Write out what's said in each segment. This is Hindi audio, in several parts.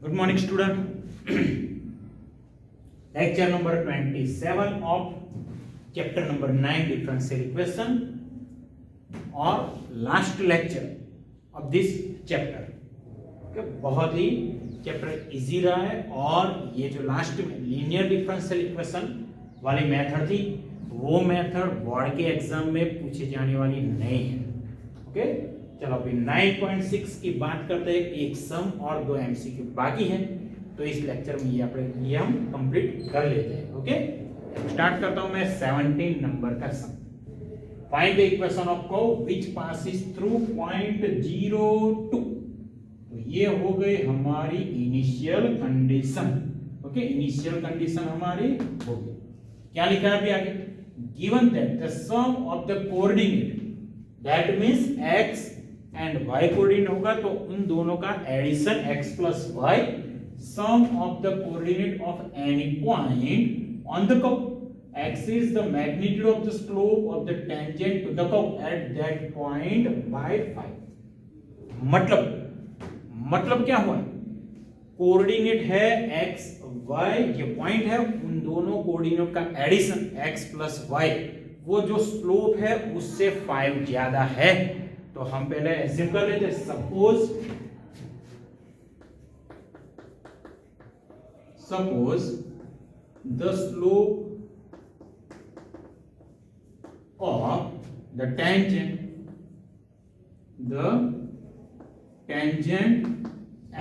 Good morning, student. Lecture number 27 of chapter number 9 differential equation और last lecture of this chapter. बहुत ही चैप्टर इजी रहा है और ये जो लास्ट में लीनियर डिफरेंशियल इक्वेशन वाली मेथड थी वो मेथड बोर्ड के एग्जाम में पूछे जाने वाली नहीं है। ओके, चलो अभी 9.6 की बात करते हैं। एक सम और दो एमसीक्यू बाकी है, तो इस लेक्चर में ये हम कंप्लीट कर लेते हैं। ओके, स्टार्ट करता हूं मैं 17 नंबर का sum. Find the equation of curve which passes through point 0 2। तो ये हो गई हमारी initial condition. Okay, initial condition हमारी हो गई। क्या लिखा है अभी आगे? Given that the sum of the coordinate that means x and y coordinate होगा तो उन दोनों का addition x plus y, sum of the coordinate of any point on the curve, x is the magnitude of the slope of the tangent to the curve at that point by 5। मतलब क्या हुआ? कोऑर्डिनेट है x y, ये पॉइंट है, उन दोनों कोऑर्डिनेट का एडिशन x plus y, वो जो स्लोप है उससे 5 ज्यादा है। तो हम पहले एज्यूम कर लेते हैं, suppose the slope of the tangent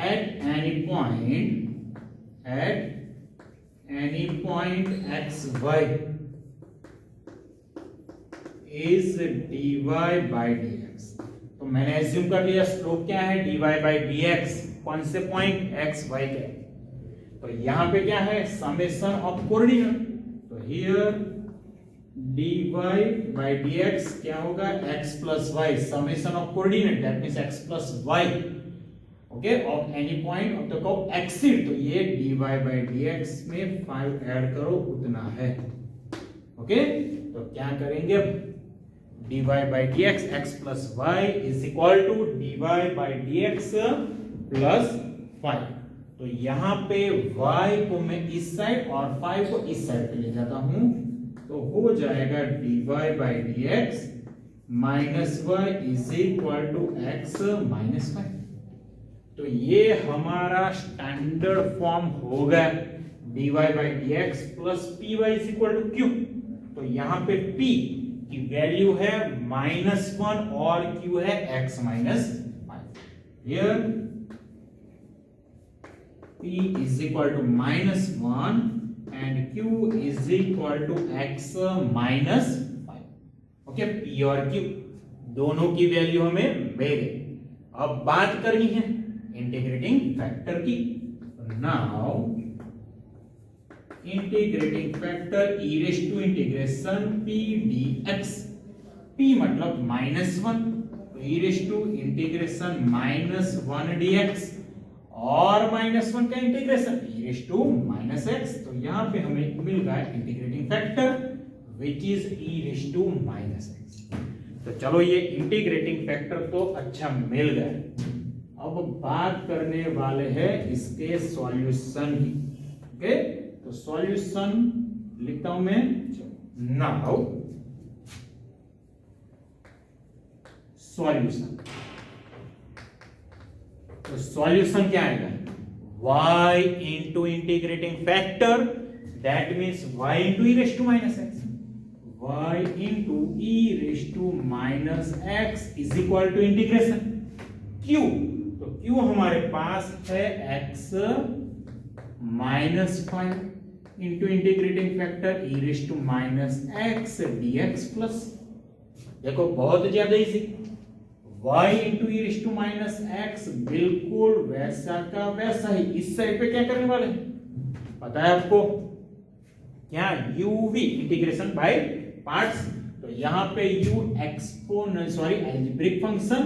at any point x y is dy by dx। तो मैंने एज्यूम कर लिया स्लोप क्या है, dy by dx। कौन से पॉइंट x y के? तो यहां पे क्या है, समेशन ऑफ कोऑर्डिनेट। तो हियर dy by dx क्या होगा, x plus y, summation of coordinate that means x plus y। Okay, of any point of the curve exceed. तो ये dy by dx में 5 ऐड करो, उतना है। ओके, तो क्या करेंगे अब? dy by dx x plus y is equal to dy by dx plus 5। तो यहां पे y को मैं इस साइड और 5 को इस साइड पे ले जाता हूं, तो हो जाएगा dy by dx minus y is equal to x minus 5। तो ये हमारा स्टैंडर्ड फॉर्म हो गया, dy by dx plus py is equal to q। तो यहां पे p की वैल्यू है -1 और q है x minus 5। Here p is equal to -1 and q is equal to x minus 5। Okay, p और q दोनों की वैल्यू हमें मिल गई। अब बात करनी है इंटीग्रेटिंग फैक्टर की। Now integrating factor e raise to integration p dx। p मतलब -1, तो e raise to integration -1 dx और -1 का integration e raise to -x। तो यहां पे हमें मिल रहा है integrating factor which is e raise to -x। तो चलो ये इंटीग्रेटिंग फैक्टर तो अच्छा मिल गया। अब बात करने वाले हैं इसके सॉल्यूशन की। ओके, तो सॉल्यूशन लिखता हूं मैं। नाउ सॉल्यूशन, तो सॉल्यूशन क्या आएगा? y into integrating factor that means y into e raise to -x, y into e raise to -x is equal to integration q। तो q हमारे पास है x -5 into integrating factor e raise to -x dx plus, देखो बहुत ज्यादा easy, y into e raise to -x बिल्कुल वैसा का वैसा ही। इस साइड पे क्या करने वाले हैं पता है आपको? क्या? uv, integration by parts. तो यहां पे u अलजेब्रिक फंक्शन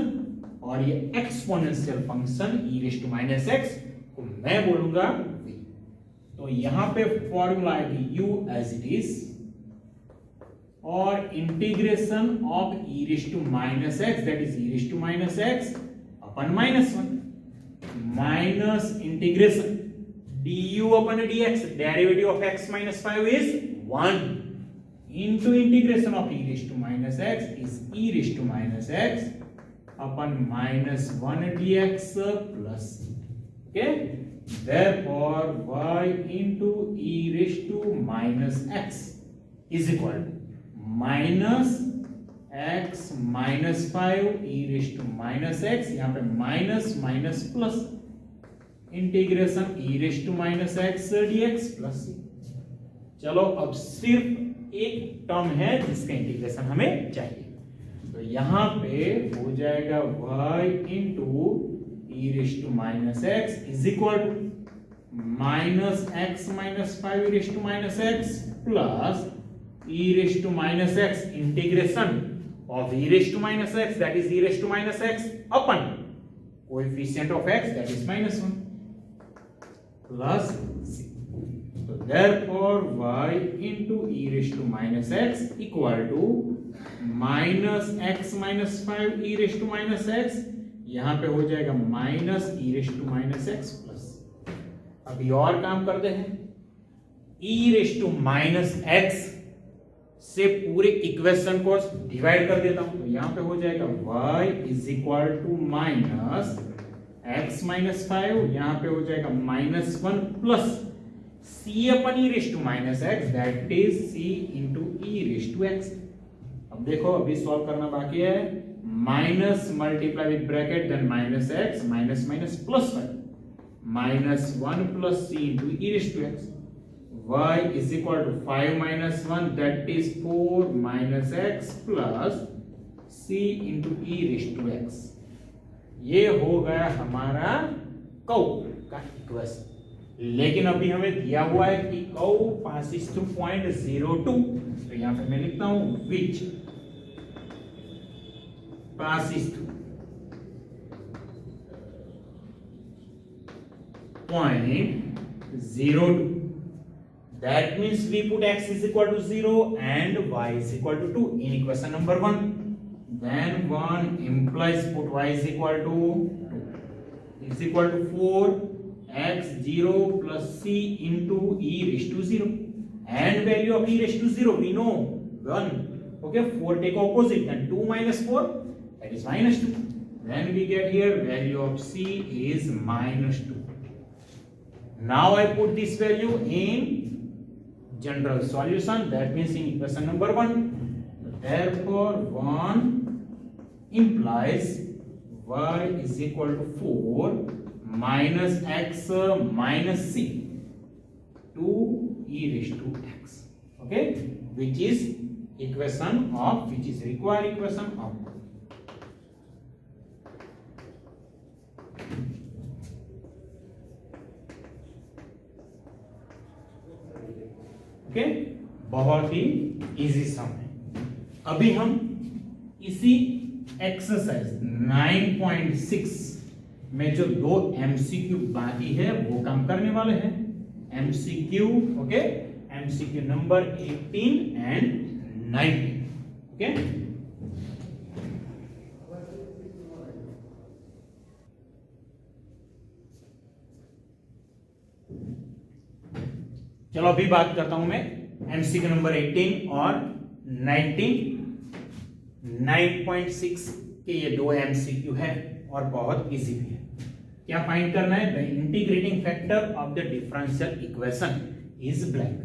और ये exponential function e raise to -x को मैं बोलूंगा v। तो यहां पे फॉर्मूला आएगी u एज इट इज और integration of e raise to -x that is e raise to -x upon -1। Minus integration du upon dx, derivative of x minus 5 is 1 into integration of e raised to minus x is e raised to minus x upon minus 1 dx plus c. Okay, therefore y into e raised to minus x is equal to minus x minus 5 e raised to minus x, यहाँ पे minus minus plus integration e raise to minus x dx plus c. चलो अब सिर्फ एक टर्म है जिसका इंटीग्रेशन हमें चाहिए, तो यहां पे हो जाएगा y into e raise to minus x is equal to minus x minus 5 e raise to minus x plus e raise to minus x integration of e raise to minus x that is e raise to minus x upon coefficient of x that is -1 plus c. So therefore y into e raised to minus x equal to minus x minus 5 e raised to minus x, यहां पे हो जाएगा minus e raised to minus x plus. अभी और काम करते हैं, e raised to minus x से पूरे इक्वेशन को डिवाइड कर देता हूं, तो यहां पे हो जाएगा y is equal to minus x minus 5, यहां पे हो जाएगा -1 plus c upon e raise to minus x that is c into e raise to x. अब देखो अभी सॉल्व करना बाकी है, minus multiply with bracket then minus x minus minus plus 5 -1 plus c into e raise to x, y is equal to 5 minus 1 that is 4 minus x plus c into e raise to x. ये हो गया हमारा कर्व का इक्वेशन. लेकिन अभी हमें दिया हुआ है कि कर्व पासिस थ्रू पॉइंट 02, तो यहां पे मैं लिखता हूं which passes through point 02. That means we put x is equal to 0 and y is equal to 2 in equation number 1. Then 1 implies put y is equal to 2 is equal to 4 x 0 plus c into e raised to 0, and value of e raised to 0 we know 1. Okay, 4 take opposite and 2 minus 4 that is -2. Then we get here value of c is -2. Now I put this value in general solution, that means in equation number 1. Therefore 1 implies y is equal to 4 minus x minus c to e raised to x. Okay, which is required equation of. Okay, बहुत ही इजी सम है. अभी हम इसी एक्सरसाइज 9.6 में जो दो एमसीक्यू बाकी है वो काम करने वाले हैं. MCQ okay, MCQ number 18 and 19. Okay, चलो अभी बात करता हूं मैं एमसीक्यू नंबर 18 और 19. 9.6 के ये दो एमसीक्यू है और बहुत इजी भी है. क्या फाइंड करना है? The integrating factor of the differential equation is blank.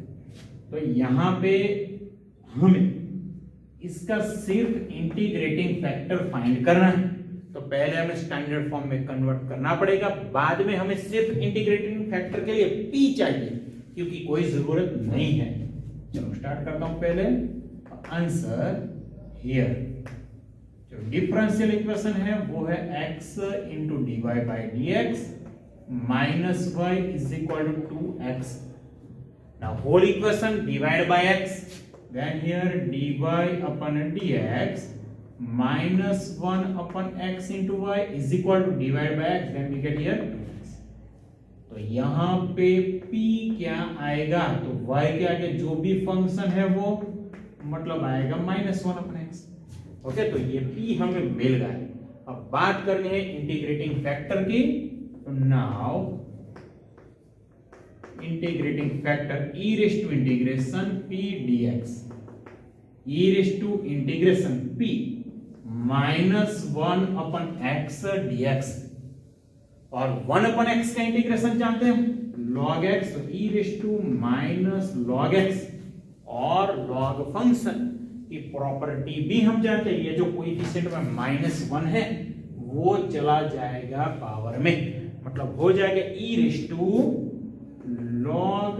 तो यहां पे हमें इसका सिर्फ इंटीग्रेटिंग फैक्टर फाइंड करना है. तो पहले हमें स्टैंडर्ड फॉर्म में कन्वर्ट करना पड़ेगा, बाद में हमें सिर्फ इंटीग्रेटिंग फैक्टर के लिए पी चाहिए क्योंकि कोई जरूरत नहीं है. चलो स्टार्ट करता हूं. पहले आंसर हियर जो डिफरेंशियल इक्वेशन है वो है x into d y by d x minus y is equal to 2x. Now whole equation divide by x, then here dy upon dx minus 1 upon x into y is equal to divide by x, then we get here 2x. तो यहाँ पे p क्या आएगा? तो y के आगे जो भी फंक्शन है वो मतलब आएगा -1 अपने x. ओके, तो ये p हमें मिल गया. अब बात करनी है इंटीग्रेटिंग फैक्टर की. तो now integrating factor e raise to integration p dx, e raise to integration p -1/x dx, और 1/x का इंटीग्रेशन जानते हैं log x, तो e raise to -log x, और log फंक्शन की प्रॉपर्टी भी हम जानते हैं, ये जो कोएफिशिएंट में -1 है वो चला जाएगा पावर में, मतलब हो जाएगा e raise to log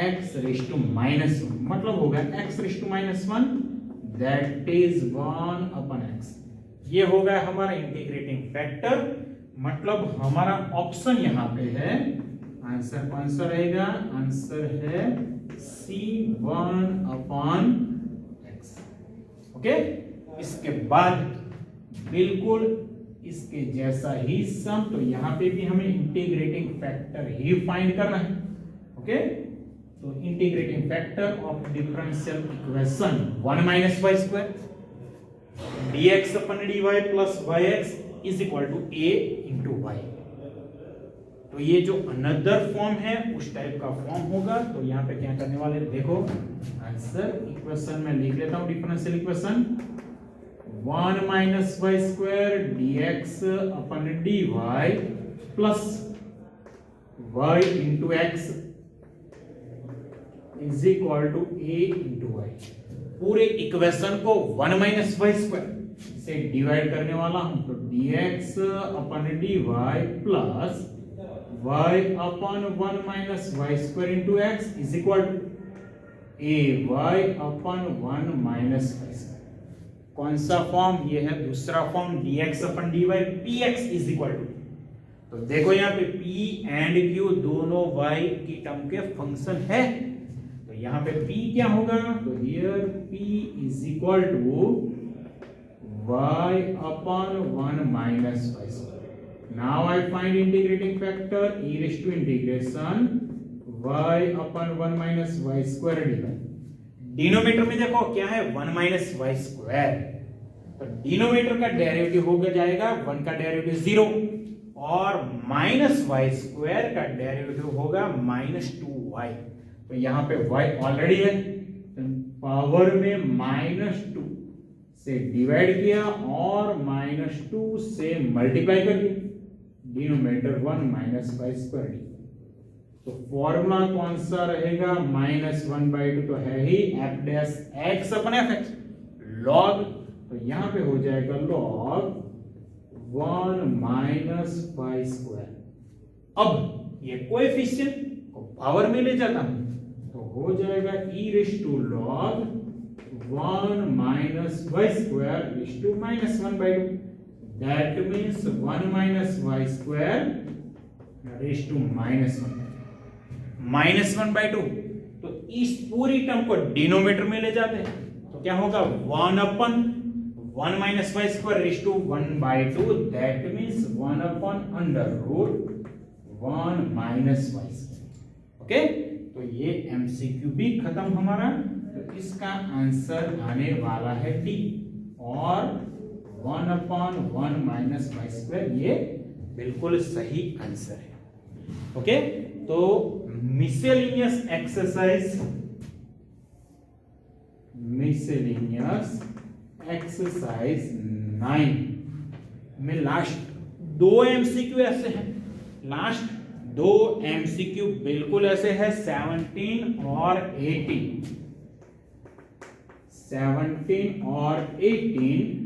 x raise to -1, मतलब होगा x raise to -1 that is 1/x। ये होगा हमारा इंटीग्रेटिंग फैक्टर, मतलब हमारा ऑप्शन यहां पे है, आंसर कौन सा रहेगा, आंसर है c1/x। ओके, इसके बाद बिल्कुल इसके जैसा ही सम, तो यहां पे भी हमें इंटीग्रेटिंग फैक्टर ही फाइंड करना है। ओके, तो integrating factor of differential equation 1 - y² dx/dy plus yx is equal to a into y। तो ये जो अनदर फॉर्म है उस टाइप का फॉर्म होगा। तो यहाँ पे क्या करने वाले, देखो आंसर इक्वेशन में लिख लेता हूं, differential equation 1 - y² dx/dy plus y into x is equal to a into y। पूरे इक्वेशन को 1 - y² से डिवाइड करने वाला हूं, तो dx/dy plus y/1 - y² into x is equal to ay/1 - y²। कौन सा फॉर्म, ये है दूसरा form dx/dy px is equal to, तो देखो यहाँ पे p एंड q दोनों y की टर्म के फंक्शन है, तो यहाँ पे p क्या होगा, तो here p is equal to y/1 - y²। Now I find integrating factor e raised to integration y/1 - y² dy। Denominator में देखो क्या है 1 - y², तो डिनोमिनेटर का डेरिवेटिव हो जाएगा 1 का डेरिवेटिव 0, और -y² का डेरिवेटिव होगा -2y। तो यहां पे y ऑलरेडी है, तो पावर में -2 से डिवाइड किया और -2 से मल्टीप्लाई कर दिया, डिनोमिनेटर 1 - y²। तो फॉर्मूला कौन सा रहेगा, -1/2 तो है ही f'(x/f(x) log, तो यहां पे हो जाएगा log 1 - y²। अब ये कोएफिशिएंट को पावर में ले जाता हूं, तो हो जाएगा e raise to log 1 - y² raise to -1/2, that means 1 - y² raise to -1/2। तो इस पूरी टर्म को डिनोमिनेटर में ले जाते हैं, तो क्या होगा 1/1 - y² raise to 1/2, that means 1/√1 - y²। Okay, तो ये एमसीक्यू भी खत्म हमारा, तो इसका आंसर आने वाला है डी, और 1/1 - y² ये बिल्कुल सही आंसर है। ओके, तो मिसेलेनियस एक्सरसाइज 9 में लास्ट 2 एमसीक्यू ऐसे हैं, लास्ट 2 एमसीक्यू बिल्कुल ऐसे है 17 और 18। 17 और 18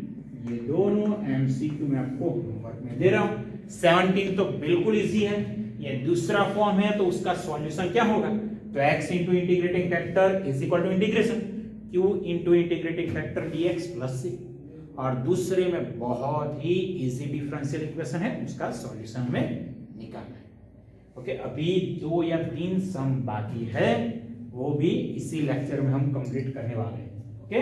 ये दोनों एमसीक्यू में आपको होमवर्क में दे रहा हूं। 17 तो बिल्कुल इजी है, ये दूसरा फॉर्म है, तो उसका सॉल्यूशन क्या होगा, तो x into integrating factor is equal to integration q into integrating factor dx plus c, और दूसरे में बहुत ही इजी डिफरेंशियल इक्वेशन है, उसका सॉल्यूशन हमें निकालना है। ओके, अभी 2 या 3 सम बाकी है, वो भी इसी लेक्चर में हम कंप्लीट करने वाले हैं। ओके,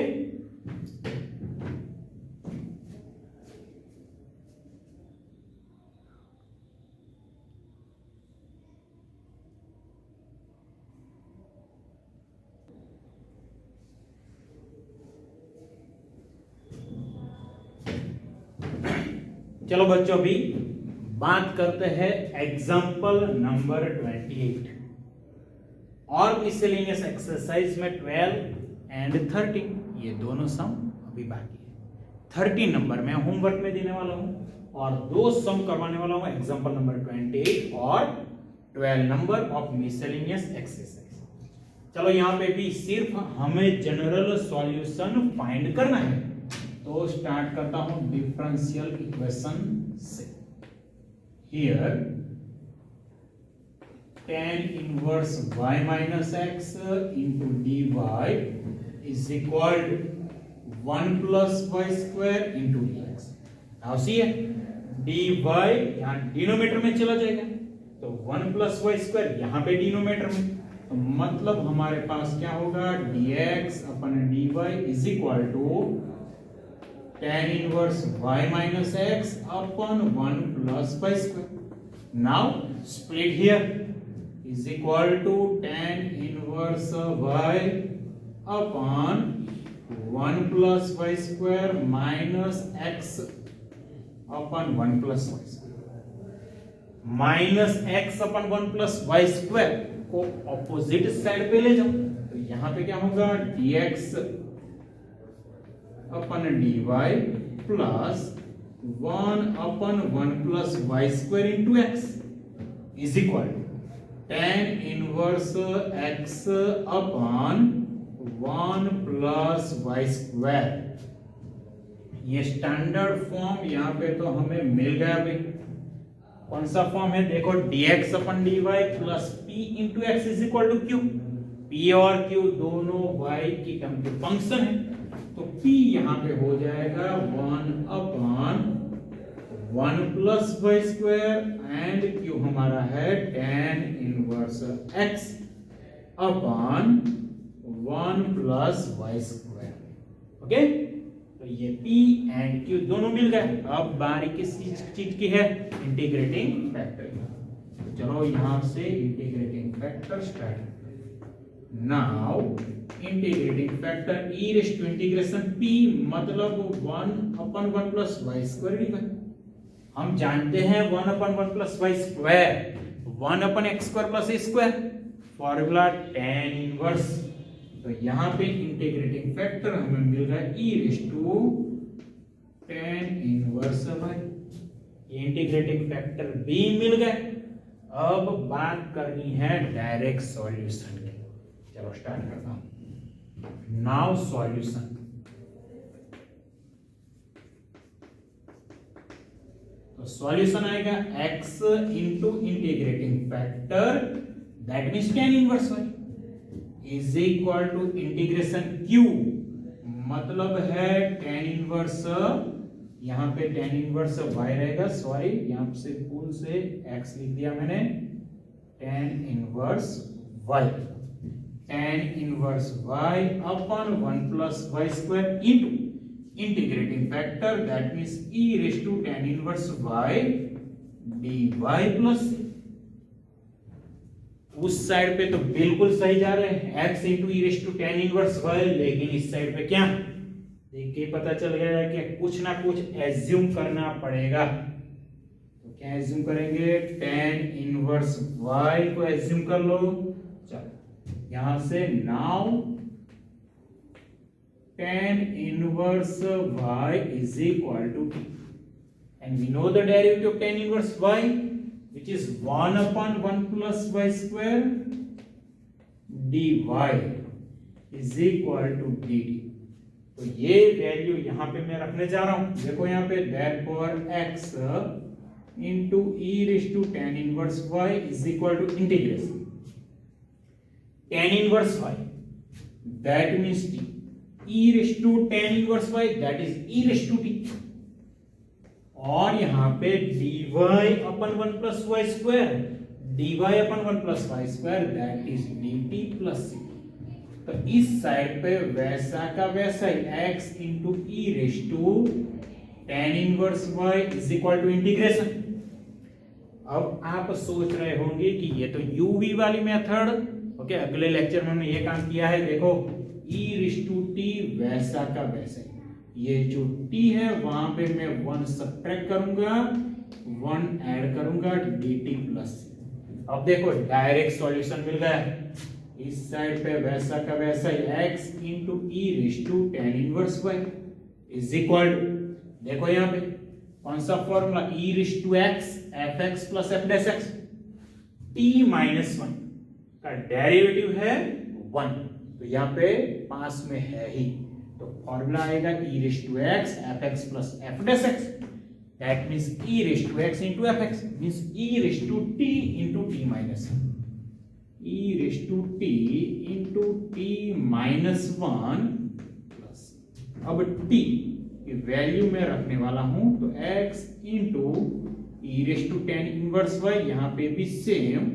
चलो बच्चों, अभी बात करते हैं एग्जाम्पल नंबर 28 और मिसलेनियस एक्सरसाइज में 12 एंड 13 ये दोनों सम अभी बाकी है। 13 नंबर में होमवर्क में देने वाला हूं और 2 सम करवाने वाला हूं एग्जाम्पल नंबर 28 और 12 नंबर ऑफ मिसलेनियस एक्सरसाइज। चलो यहाँ पे भी सिर्फ हमें जनरल सॉल्यूशन फाइंड करना है, तो स्टार्ट करता हूं डिफरेंशियल इक्वेशन से। Here tan inverse y minus x into dy is equal to 1 plus y square into dx. Now see dy यहाँ डिनोमिनेटर में चला जाएगा, तो 1 plus y square यहाँ पे डिनोमिनेटर में, तो मतलब हमारे पास क्या होगा dx upon dy is equal to tan inverse y minus x upon 1 plus y square. Now split here is equal to tan inverse y upon 1 plus y square minus x upon 1 plus y square. Minus x upon 1 plus y square को ऑपोजिट साइड पे ले जाओ, तो यहाँ पे क्या होगा dx upon dy plus 1 upon 1 plus y square into x is equal to tan inverse x upon 1 plus y square. ये स्टैंडर्ड फॉर्म यहाँ पे तो हमें मिल गया भाई। कौन सा फॉर्म है देखो, dx upon dy plus p into x is equal to q। p और q दोनों y की टर्म के फंक्शन है, तो p यहाँ पे हो जाएगा 1 upon 1 plus y square and q हमारा है tan inverse x upon 1 plus y square. Okay, तो ये p एंड q दोनों मिल गए। अब बारी किस चीज की है, इंटीग्रेटिंग फैक्टर। तो चलो यहां से integrating factor start. Now integrating factor e raise to integration p मतलब 1 upon 1 plus y square dy। हम जानते हैं 1 upon 1 plus y square 1 upon x square plus a square, formula tan inverse. तो यहाँ पे इंटीग्रेटिंग फैक्टर हमें मिल रहा है e raise to tan inverse y। ये इंटीग्रेटिंग फैक्टर b मिल गए। अब बात करनी है डायरेक्ट सॉल्यूशन की। चलो स्टार्ट करता हूं। नाउ सॉल्यूशन, तो सॉल्यूशन आएगा x into integrating factor that means tan inverse y is equal to integration q मतलब है tan इनवर्स, यहां पे tan इनवर्स y रहेगा, सॉरी यहां से भूल से x लिख दिया मैंने, tan inverse y, tan inverse y upon 1 plus y square into integrating factor that means e raise to tan inverse y dy plus उस साइड पे तो बिल्कुल सही जा रहे हैं x into e raise to tan inverse y, लेकिन इस साइड पे क्या देखिए पता चल गया है कि कुछ ना कुछ एज्यूम करना पड़ेगा। तो क्या एज्यूम करेंगे, tan इनवर्स y को एज्यूम कर लो। चलो यहां से now tan inverse y is equal to t and we know the derivative of tan inverse y which is 1 upon 1 plus y square dy is equal to dt। तो ये वैल्यू यहां पे मैं रखने जा रहा हूं, देखो यहां पे therefore x into e raised to tan inverse y is equal to integration tan inverse y that means t e raised to tan inverse y that is e raised to t, और यहां पे dy upon 1 plus y square dy upon 1 plus y square that is dt plus c। तो इस साइड पे वैसा का वैसा ही x into e raised to tan inverse y is equal to integration. अब आप सोच रहे होंगे कि ये तो uv वाली मेथड, ओके अगले लेक्चर में हमने ये काम किया है, देखो e raised to t वैसा का वैसा ही, ये जो t है वहां पे मैं 1 सब्ट्रैक्ट करूंगा, 1 ऐड करूंगा dt प्लस c। अब देखो डायरेक्ट सॉल्यूशन मिल गया, इस साइड पे वैसा का वैसा x into e raise to tan inverse y is equal to, देखो यहाँ पे कौन सा formula, e raise to x f x plus f dash x, t minus 1 का डेरिवेटिव है 1, तो यहाँ पे पास में है ही, तो फॉर्मूला आएगा e raise to x f x plus f dash x, that means e raise to x into fx means e raise to t into t minus 1, e raise to t into t minus 1 plus, अब t की वैल्यू में रखने वाला हूं तो x into e raise to tan inverse y, यहाँ पे भी same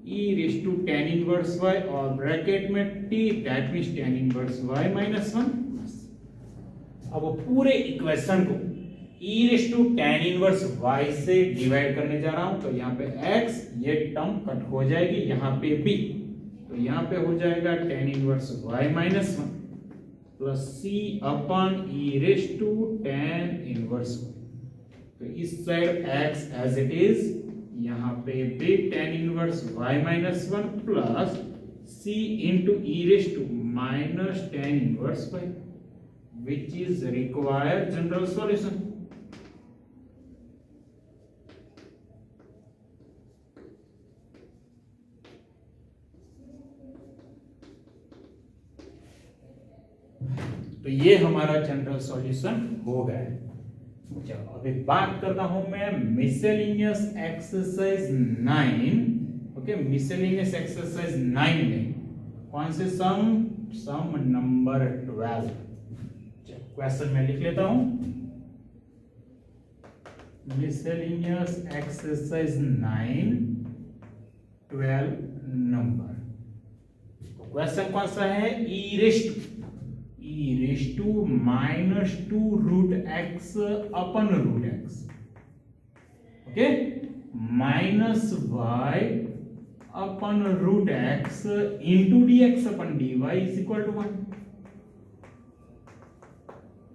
e raise to tan inverse y और ब्रैकेट में t, that means tan inverse y minus 1 plus. अब पूरे इक्वेशन को e raise to tan inverse y से डिवाइड करने जा रहा हूं, तो यहाँ पे x ये टर्म कट हो जाएगी, यहाँ पे b, तो यहाँ पे हो जाएगा tan inverse y minus 1 plus c upon e raise to tan inverse y, तो इस side x as it is, यहाँ पे भी tan inverse y minus 1 plus c into e raise to minus tan inverse y, which is required general solution। तो ये हमारा जनरल सॉल्यूशन हो गया है। चलो अभी बात करता हूं मैं miscellaneous exercise 9, okay, miscellaneous exercise 9 में कौन से सम नंबर 12, क्वेश्चन में लिख लेता हूं, मिसलेनियस एक्सरसाइज 9 12 नंबर, तो क्वेश्चन कौन सा है, e raise to minus 2 root x upon root x, okay, minus y upon root x into dx upon dy is equal to 1।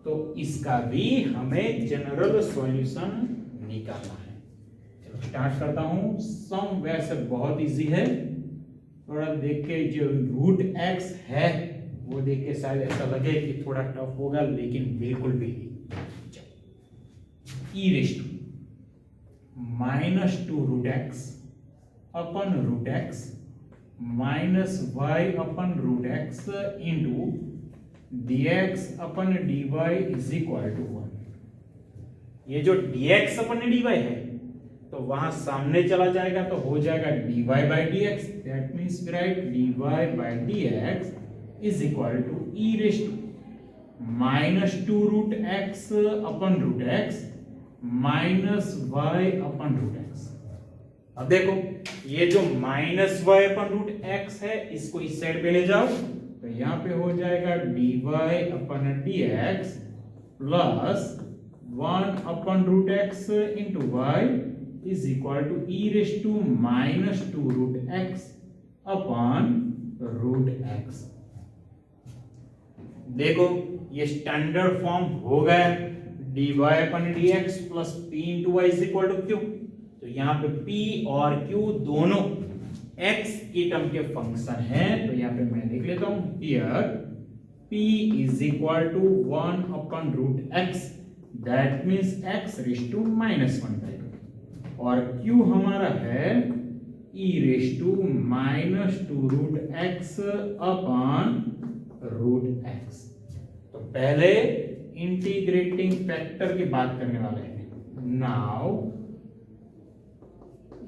तो इसका भी हमें जनरल सॉल्यूशन निकालना है। चलो स्टार्ट करता हूं। सम वैसे बहुत इजी है, थोड़ा देख के जो रूट एक्स है वो देख के शायद ऐसा लगे कि थोड़ा टफ होगा, लेकिन बिल्कुल भी नहीं। E raise to minus 2 root x upon root x minus y upon root x into dx upon dy is equal to 1। ये जो dx अपन dy है तो वहां सामने चला जाएगा तो हो जाएगा dy by dx, that means right dy by dx is equal to e raise to minus 2 root x upon root x minus y upon root x. अब देखो ये जो minus y upon root x है इसको इस साइड पे ले जाओ, तो यहाँ पे हो जाएगा dy upon dx plus 1 upon root x into y is equal to e raise to minus 2 root x upon root x. देखो ये स्टैंडर्ड फॉर्म हो गया, dy upon dx plus p into y is equal to q, तो यहाँ पे p और q दोनों x की टर्म के फंक्शन है, तो यहाँ पे मैं लिख लेता हूं here p is equal to 1 upon root x, that means x raise to minus 1/2, और q हमारा है e raise to minus 2 root x upon root x। तो पहले इंटीग्रेटिंग फैक्टर की बात करने वाले हैं। Now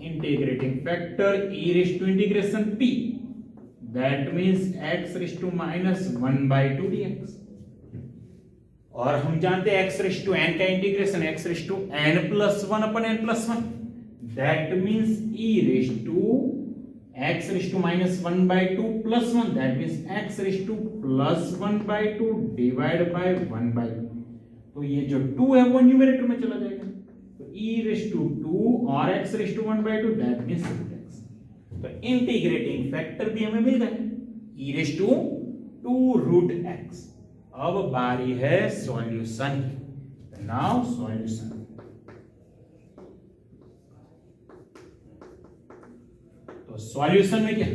integrating factor e raise to integration p, that means x raise to minus 1/2 dx, और हम जानते हैं x रेस टू n का integration x raise to n plus 1 upon n plus 1, that means e raise to x raise to minus 1/2 plus 1, that means x raise to plus 1/2 divide by 1/2, तो ये जो 2 है वो न्यूमरेटर में चला जाएगा, तो e रेस टू 2 और x raise to 1/2 that means root x। तो इंटीग्रेटिंग फैक्टर भी हमें मिल गया e raise to 2 root x। अब बारी है सॉल्यूशन की। नाउ सॉल्यूशन, तो सॉल्यूशन में क्या,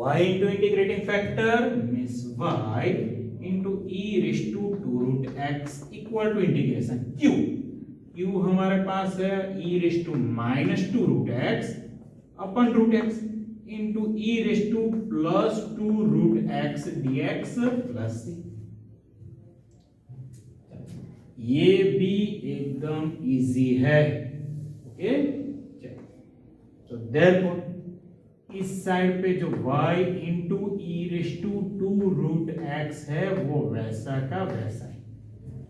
y into integrating factor means y into e raise to 2 root x equal to integration q हमारे पास है e raise to minus 2 root x upon root x into e raise to plus 2 root x dx plus c। ये भी एकदम इजी है। ओके, तो देयरफॉर इस साइड पे जो y into e raise to 2 root x है वो वैसा का वैसा है,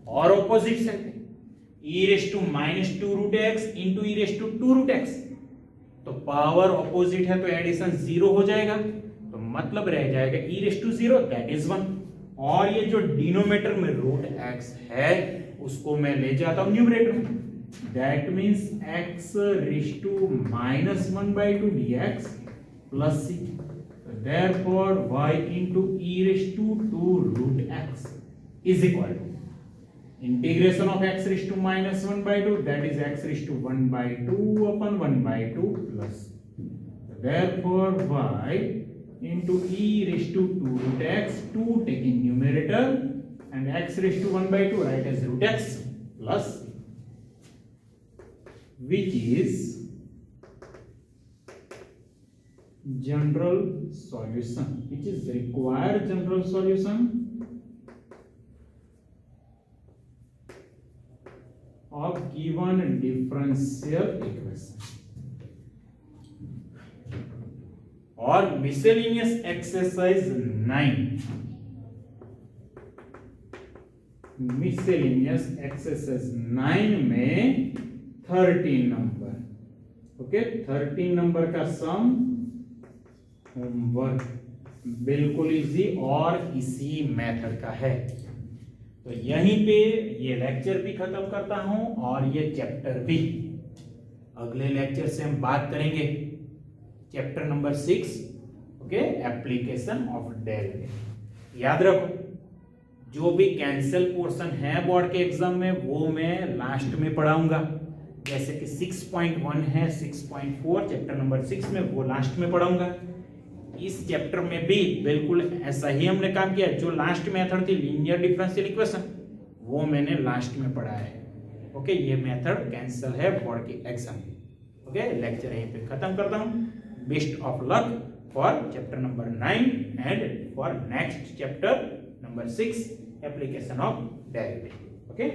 और ऑपोजिट साइड पे e raise to minus 2 root x into e raise to 2 root x, तो पावर ऑपोजिट है तो एडिशन 0 हो जाएगा, तो मतलब रह जाएगा ई रेस टू 0 दैट इज 1, और ये जो डिनोमिनेटर में रूट एक्स है उसको मैं ले जाता हूं न्यूमरेटर में, that means x raise to minus 1/2 dx plus c, therefore y into e raised to 2 root x is equal to integration of x raised to minus 1/2, that is x raised to 1/2 upon 1/2 plus, therefore y into e raised to 2 root x, 2 taking numerator and x raised to 1/2 write as root x plus, which is general solution, which is required general solution of given differential equation। और miscellaneous exercise 9, miscellaneous exercise 9 में 13 नंबर, ओके 13 नंबर का सम होमवर्क बिल्कुल इजी और इसी मेथड का है। तो यहीं पे ये लेक्चर भी खत्म करता हूं और ये चैप्टर भी। अगले लेक्चर से हम बात करेंगे chapter number 6, okay, application of derivative. याद रखो जो भी कैंसल पोर्शन है बोर्ड के एग्जाम में वो मैं लास्ट में पढ़ाऊंगा, जैसे कि 6.1 है, 6.4 चैप्टर नंबर 6 में वो लास्ट में पढ़ाऊंगा। इस चैप्टर में भी बिल्कुल ऐसा ही हमने काम किया, जो लास्ट मेथड थी लीनियर डिफरेंशियल इक्वेशन वो मैंने लास्ट में पढ़ा है। ओके, ये मेथड कैंसल है बोर्ड के एग्जाम में। ओके, लेक्चर यहीं पे खत्म करता हूं। Best of luck for chapter number 9 and for next chapter number 6 application of derivative. Okay.